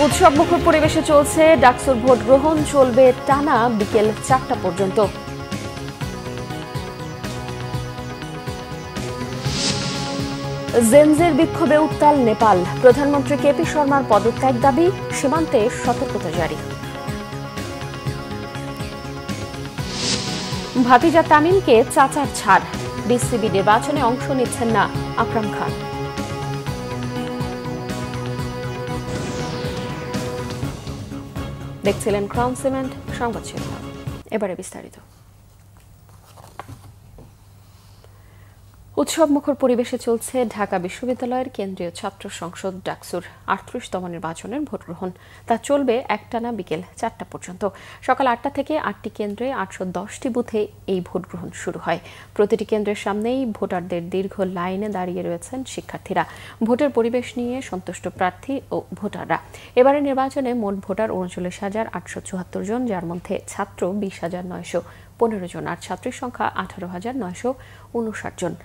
উৎসবমুখর পরিবেশে চলছে ডাকসুর ভোট গ্রহণ, চলবে টানা বিকেল 4টা পর্যন্ত। জেনজির বিক্ষোভে উত্তাল নেপাল, প্রধানমন্ত্রী কেপি শর্মার পদত্যাগ দাবি, সীমান্তে সতর্কতা জারি। ভাতিজা তামিমকে চাচার ছাড়, বিসিবি নির্বাচনে অংশ নিচ্ছেন না আকরাম খান। দেখছিলেন ক্রাউন সিমেন্ট সংবাদ শিরোনাম, এবারে বিস্তারিত। উৎসবমুখর পরিবেশে চলছে ঢাকা বিশ্ববিদ্যালয়ের কেন্দ্রীয় ছাত্র সংসদ ডাকসুর 38তম নির্বাচনের ভোট গ্রহণ। তা চলবে একটানা বিকেল 4টা পর্যন্ত। সকাল 8টা থেকে 8টি কেন্দ্রে 810টি বুথে এই ভোট গ্রহণ শুরু হয়। প্রতিটি কেন্দ্রের সামনেই ভোটারদের দীর্ঘ লাইনে দাঁড়িয়ে রয়েছেন শিক্ষার্থীরা। ভোটের পরিবেশ নিয়ে সন্তুষ্ট প্রার্থী ও ভোটাররা। এবারের নির্বাচনে মোট ভোটার 39,874 জন, যার মধ্যে ছাত্র 20,915 জন আর ছাত্রীর সংখ্যা 18,959 জন।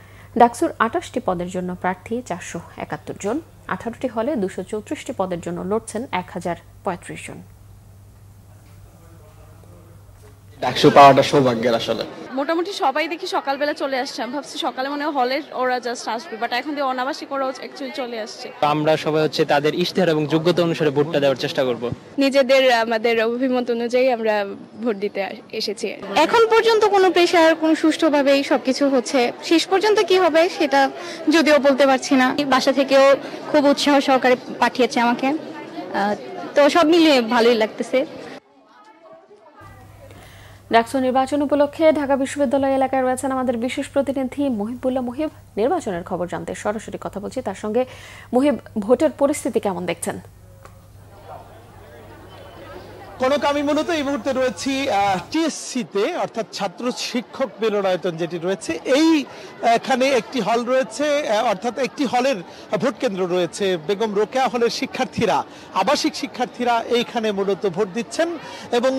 ডাকসুর 28টি পদের জন্য প্রার্থী 471 জন, 18টি হলে 234টি পদের জন্য লড়ছেন 1035 জন। ডাকসু পাওয়াটা সৌভাগ্যের। আসলে মোটামুটি সবাই দেখি সকালবেলা চলে আসছে। আমি ভাবছি সকালে মনে হয় হলে ওরা জাস্ট আসবে, বাট এখন দিয়ে অনাবাসিক ওরাও অ্যাকচুয়ালি চলে আসছে। আমরা সবাই তাদের ইশতেহার এবং যোগ্যতা অনুসারে ভোটটা দেওয়ার চেষ্টা করব। আমাদের অভিমত অনুযায়ী আমরা ভোট দিতে এসেছি। এখন পর্যন্ত কোনো প্রেশার, কোনো সুষ্ঠুভাবেই সবকিছু হচ্ছে। শেষ পর্যন্ত কি হবে সেটা যদিও বলতে পারছি না। বাসা থেকেও খুব উৎসাহ সহকারে পাঠিয়েছে আমাকে, তো সব মিলিয়ে ভালোই লাগতেছে। ডাকসু নির্বাচন উপলক্ষে ঢাকা বিশ্ববিদ্যালয় এলাকায় রয়েছেন আমাদের বিশেষ প্রতিনিধি মুহিবুল্লাহ। মুহিব, নির্বাচনের খবর জানতে সরাসরি কথা বলছি তার সঙ্গে। মুহিব, ভোটের পরিস্থিতি কেমন দেখছেন? কনক, আমি মূলত এই মুহূর্তে রয়েছি টিএসসিতে, অর্থাৎ ছাত্র শিক্ষক মিলনায়তন যেটি রয়েছে। এখানে একটি হল রয়েছে, অর্থাৎ একটি হলের ভোট কেন্দ্র রয়েছে। বেগম রোকেয়া হলের শিক্ষার্থীরা, আবাসিক শিক্ষার্থীরা এইখানে মূলত ভোট দিচ্ছেন এবং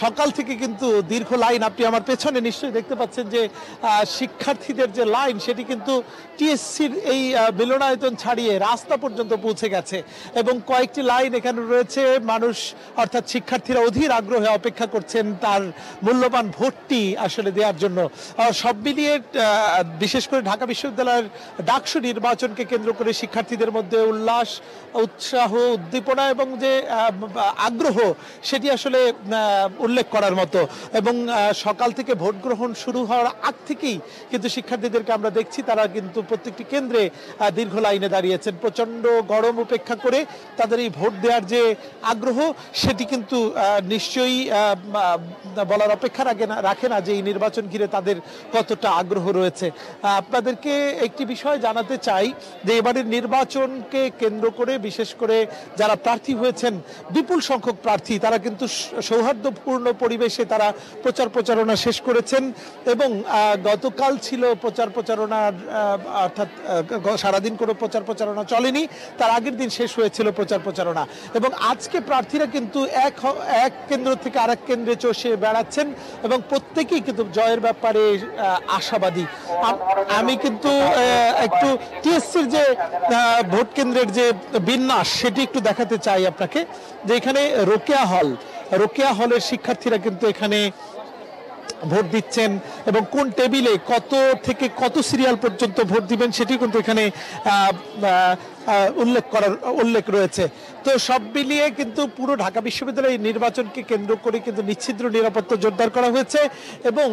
সকাল থেকে কিন্তু দীর্ঘ লাইন। আপনি আমার পেছনে নিশ্চয়ই দেখতে পাচ্ছেন যে শিক্ষার্থীদের যে লাইন সেটি কিন্তু টিএসসির এই মিলনায়তন ছাড়িয়ে রাস্তা পর্যন্ত পৌঁছে গেছে এবং কয়েকটি লাইন এখানে রয়েছে। মানুষ, অর্থাৎ শিক্ষার্থীরা অধীর আগ্রহে অপেক্ষা করছেন তার মূল্যবান ভোটটি আসলে দেওয়ার জন্য। সব মিলিয়ে বিশেষ করে ঢাকা বিশ্ববিদ্যালয়ের ডাকসু নির্বাচনকে কেন্দ্র করে শিক্ষার্থীদের মধ্যে উল্লাস, উৎসাহ, উদ্দীপনা এবং যে আগ্রহ সেটি আসলে উল্লেখ করার মতো। এবং সকাল থেকে ভোট গ্রহণ শুরু হওয়ার আগ থেকেই কিন্তু শিক্ষার্থীদেরকে আমরা দেখছি তারা কিন্তু প্রত্যেকটি কেন্দ্রে দীর্ঘ লাইনে দাঁড়িয়েছেন। প্রচণ্ড গরম উপেক্ষা করে তাদের এই ভোট দেওয়ার যে আগ্রহ সেটি কিন্তু নিশ্চয়ই বলার অপেক্ষা রাখে না যে এই নির্বাচন ঘিরে তাদের কতটা আগ্রহ রয়েছে। আপনাদেরকে একটি বিষয় জানাতে চাই যে এবারের নির্বাচনকে কেন্দ্র করে বিশেষ করে যারা প্রার্থী হয়েছেন, বিপুল সংখ্যক প্রার্থী, তারা কিন্তু সৌহার্দ্যপূর্ণ পরিবেশে তারা প্রচারণা শেষ করেছেন এবং গতকাল ছিল প্রচারণার, অর্থাৎ সারাদিন কোনো প্রচারণা চলেনি, তার আগের দিন শেষ হয়েছিল প্রচারণা এবং আজকে প্রার্থীরা কিন্তু এক কেন্দ্র থেকে আরেক কেন্দ্রে চষে বেড়াচ্ছেন এবং প্রত্যেকেই কিন্তু জয়ের ব্যাপারে আশাবাদী। আমি কিন্তু একটু টিএসসির যে ভোট কেন্দ্রের যে বিন্যাস সেটি একটু দেখাতে চাই আপনাকে, যে এখানে রোকেয়া হলের শিক্ষার্থীরা কিন্তু এখানে ভোট দিচ্ছেন এবং কোন টেবিলে কত থেকে কত সিরিয়াল পর্যন্ত ভোট দিবেন সেটি কিন্তু এখানে উল্লেখ রয়েছে। তো সব মিলিয়ে কিন্তু পুরো ঢাকা বিশ্ববিদ্যালয়ের নির্বাচনকে কেন্দ্র করে কিন্তু নিশ্ছিদ্র নিরাপত্তা জোরদার করা হয়েছে এবং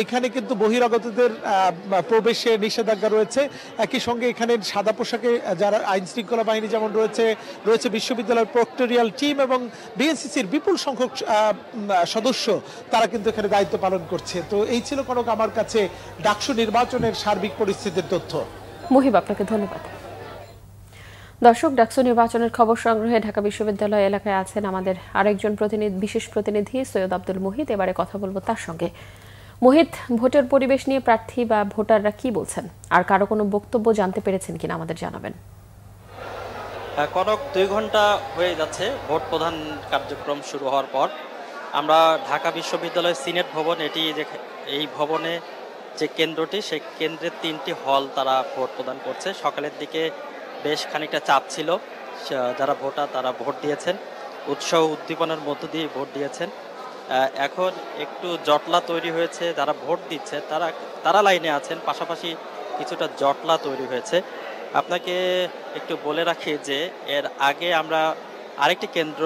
এখানে কিন্তু বহিরাগতদের প্রবেশে নিষেধাজ্ঞা রয়েছে। একই সঙ্গে এখানে সাদা পোশাকে যারা আইন শৃঙ্খলা বাহিনী যেমন রয়েছে বিশ্ববিদ্যালয়ের প্রক্টোরিয়াল টিম এবং বিএনসিসির বিপুল সংখ্যক সদস্য, তারা কিন্তু এখানে দায়িত্ব পালন করছে। তো এই ছিল কনক আমার কাছে ডাকসু নির্বাচনের সার্বিক পরিস্থিতির তথ্য। মুহিব, আপনাকে ধন্যবাদ। দর্শক, ডাকসু নির্বাচনের খবর সংগ্রহে ঢাকা বিশ্ববিদ্যালয় এলাকায় আছেন আমাদের আরেকজন বিশেষ প্রতিনিধি সৈয়দ আব্দুল মুহিত। এবারে কথা বলবো তার সঙ্গে। মুহিত, ভোটের পরিবেশ নিয়ে প্রার্থী বা ভোটাররা কি বলছেন, আর কারো কোনো বক্তব্য জানতে পেরেছেন কিনা আমাদের জানাবেন। কনক, 2 ঘন্টা হয়ে যাচ্ছে ভোট প্রদান কার্যক্রম শুরু হওয়ার পর। আমরা ঢাকা বিশ্ববিদ্যালয়ের সিনেট ভবন, এই ভবনে যে কেন্দ্রটি, সেই কেন্দ্রের 3টি হল তারা ভোট প্রদান করছে। সকালের দিকে বেশ খানিকটা চাপ ছিল, যারা ভোটার তারা ভোট দিয়েছেন, উৎসাহ উদ্দীপনার মধ্য দিয়ে ভোট দিয়েছেন। এখন একটু জটলা তৈরি হয়েছে, যারা ভোট দিচ্ছে তারা লাইনে আছেন, পাশাপাশি কিছুটা জটলা তৈরি হয়েছে। আপনাকে একটু বলে রাখি যে এর আগে আমরা আরেকটি কেন্দ্র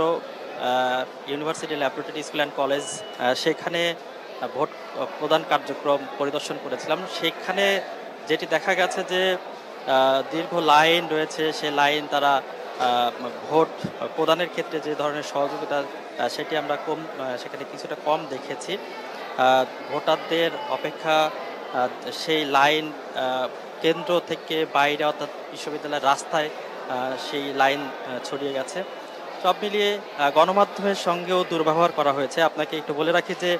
university laboratory school and college, সেখানে ভোট প্রদান কার্যক্রম পরিদর্শন করেছিলাম। সেখানে যেটি দেখা গেছে যে দীর্ঘ লাইন রয়েছে, সে লাইন তারা ভোট প্রদানের ক্ষেত্রে যে ধরনের সহযোগিতা সেটি আমরা সেখানে কিছুটা কম দেখেছি। ভোটারদের অপেক্ষা সেই লাইন কেন্দ্র থেকে বাইরে অর্থাৎ বিশ্ববিদ্যালয়ের রাস্তায় সেই লাইন ছড়িয়ে গেছে। সব মিলিয়ে গণমাধ্যমের সঙ্গেও দুর্ব্যবহার করা হয়েছে। আপনাকে একটু বলে রাখি যে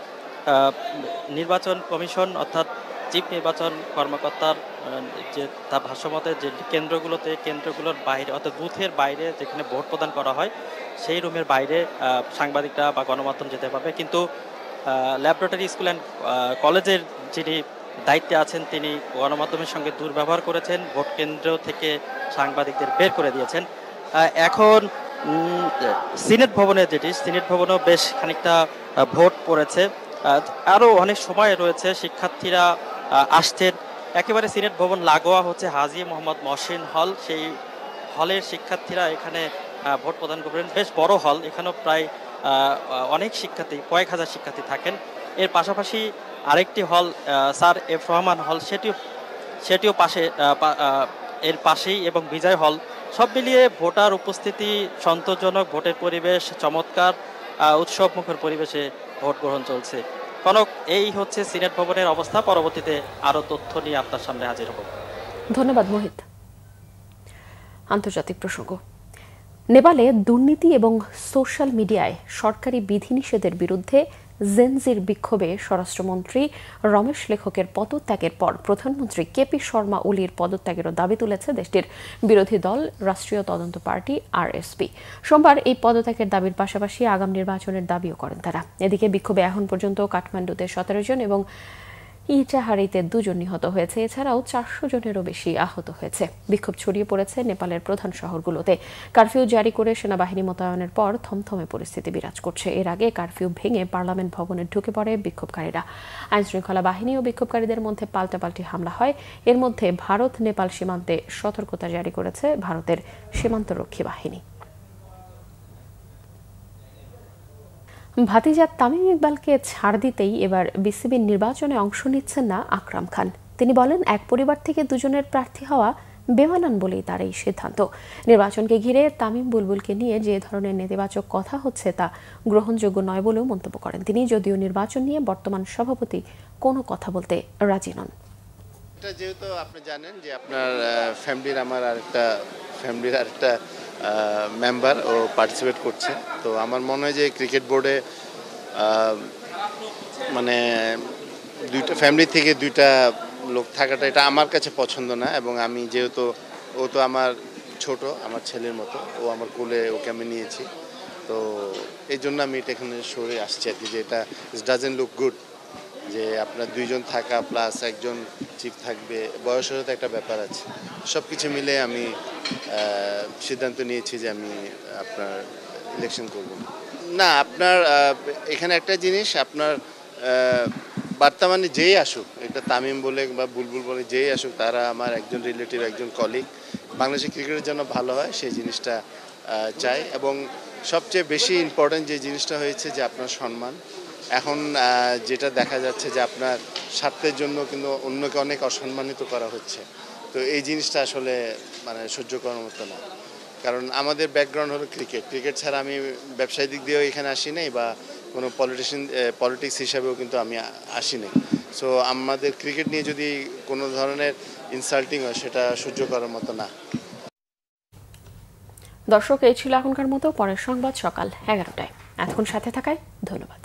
নির্বাচন কমিশন অর্থাৎ চিফ নির্বাচন কর্মকর্তার যে তার ভাষ্যমতে যে কেন্দ্রগুলোর বাইরে অর্থাৎ বুথের বাইরে যেখানে ভোট প্রদান করা হয় সেই রুমের বাইরে সাংবাদিকরা বা গণমাধ্যম যেতে পারবে, কিন্তু ল্যাবরেটরি স্কুল অ্যান্ড কলেজের যিনি দায়িত্বে আছেন তিনি গণমাধ্যমের সঙ্গে দুর্ব্যবহার করেছেন, ভোট কেন্দ্র থেকে সাংবাদিকদের বের করে দিয়েছেন। এখন সিনেট ভবনেও বেশ খানিকটা ভোট পড়েছে, আরও অনেক সময় রয়েছে। শিক্ষার্থীরা আসছেন, একেবারে সিনেট ভবন লাগোয়া হচ্ছে হাজী মোহাম্মদ মহসিন হল, সেই হলের শিক্ষার্থীরা এখানে ভোট প্রদান করবেন। বেশ বড় হল, এখানেও প্রায় অনেক শিক্ষার্থী, কয়েক হাজার শিক্ষার্থী থাকেন। এর পাশাপাশি আরেকটি হল স্যার এফ রহমান হল, সেটিও এর পাশেই, এবং বিজয় হল। সব মিলিয়ে ভোটার উপস্থিতি সন্তোষজনক, ভোটের পরিবেশ চমৎকার, উৎসবমুখর পরিবেশে ভোট গ্রহণ চলছে। কনক, এই হচ্ছে সিনেট ভবনের অবস্থা। পরবর্তীতে আরো তথ্য নিয়ে আপনার সামনে হাজির হব। ধন্যবাদ মোহিত। আন্তর্জাতিক প্রসঙ্গ। নেপালে দুর্নীতি এবং সোশ্যাল মিডিয়ায় সরকারি বিধিনিষেধের বিরুদ্ধে জেনজির বিক্ষোভে স্বরাষ্ট্রমন্ত্রী রমেশ লেখকের পদত্যাগের পর প্রধানমন্ত্রী কেপি শর্মা ওলির পদত্যাগেরও দাবি তুলেছে দেশটির বিরোধী দল রাষ্ট্রীয় তদন্ত পার্টি আরএসপি। সোমবার এই পদত্যাগের দাবির পাশাপাশি আগাম নির্বাচনের দাবিও করেন তারা। এদিকে বিক্ষোভে এখন পর্যন্ত কাঠমান্ডুতে 17 জন এবং ইটাহারিতে 2 জন নিহত হয়েছে। এছাড়াও 400 জনেরও বেশি আহত হয়েছে। বিক্ষোভ ছড়িয়ে পড়েছে নেপালের প্রধান শহরগুলোতে। কারফিউ জারি করে সেনাবাহিনী মোতায়েনের পর থমথমে পরিস্থিতি বিরাজ করছে। এর আগে কারফিউ ভেঙে পার্লামেন্ট ভবনে ঢুকে পড়ে বিক্ষোভকারীরা। আইনশৃঙ্খলা বাহিনী ও বিক্ষোভকারীদের মধ্যে পাল্টাপাল্টি হামলা হয়। এর মধ্যে ভারত নেপাল সীমান্তে সতর্কতা জারি করেছে ভারতের সীমান্তরক্ষী বাহিনী। ভাতিজা তামিম ইকবালকে ছাড় দিতেই এবার বিসিবির নির্বাচনে অংশ নিচ্ছেন না আকরাম খান। তিনি বলেন, এক পরিবার থেকে 2 জনের প্রার্থী হওয়া বেমানান বলেই তার এই সিদ্ধান্ত। নির্বাচনকে ঘিরে তামিম বুলবুলকে নিয়ে যে ধরনের নেতিবাচক কথা হচ্ছে তা গ্রহণযোগ্য নয় বলেও মন্তব্য করেন তিনি। যদিও নির্বাচন নিয়ে বর্তমান সভাপতি কোনো কথা বলতে রাজি নন। যেহেতু আপনি জানেন যে আপনার ফ্যামিলির আরেকটা মেম্বার ও পার্টিসিপেট করছে, তো আমার মনে হয় যে ক্রিকেট বোর্ডে মানে দুইটা ফ্যামিলি থেকে 2টা লোক থাকাটা এটা আমার কাছে পছন্দ না। এবং আমি যেহেতু ও তো আমার ছোট, আমার ছেলের মতো, ও আমার কোলে, ওকে আমি নিয়েছি, তো এই জন্য আমি এটা এখানে সরে আসছি আর কি, যে এটা ডাজেন্ট লুক গুড যে আপনার 2 জন থাকা প্লাস একজন চিফ থাকবে, বয়সেরও তো একটা ব্যাপার আছে। সব কিছু মিলে আমি সিদ্ধান্ত নিয়েছি যে আমি আপনার ইলেকশন করব না। আপনার এখানে একটা জিনিস, আপনার বর্তমানে যেই আসুক, এটা তামিম বলে বা বুলবুল বলে যেই আসুক, তারা আমার একজন রিলেটিভ, একজন কলিগ। বাংলাদেশের ক্রিকেটের জন্য ভালো হয় সেই জিনিসটা চাই। এবং সবচেয়ে বেশি ইম্পর্টেন্ট যে জিনিসটা হয়েছে যে আপনার সম্মান। এখন যেটা দেখা যাচ্ছে যে আপনার স্বার্থের জন্য কিন্তু অন্যকে অনেক অসম্মানিত করা হচ্ছে, তো এই জিনিসটা আসলে মানে সহ্য করার মতো না। কারণ আমাদের ব্যাকগ্রাউন্ড হলো ক্রিকেট ছাড়া আমি ব্যবসায়িক দিক দিয়েও এখানে আসি নাই, বা কোনো পলিটিক্স হিসাবেও কিন্তু আমি আসি নাই। সো আমাদের ক্রিকেট নিয়ে যদি কোনো ধরনের ইনসাল্টিং হয় সেটা সহ্য করার মতো না। দর্শক, এই ছিল এখনকার মতো। পরের সংবাদ সকাল 11টায়। এতক্ষণ সাথে থাকায় ধন্যবাদ।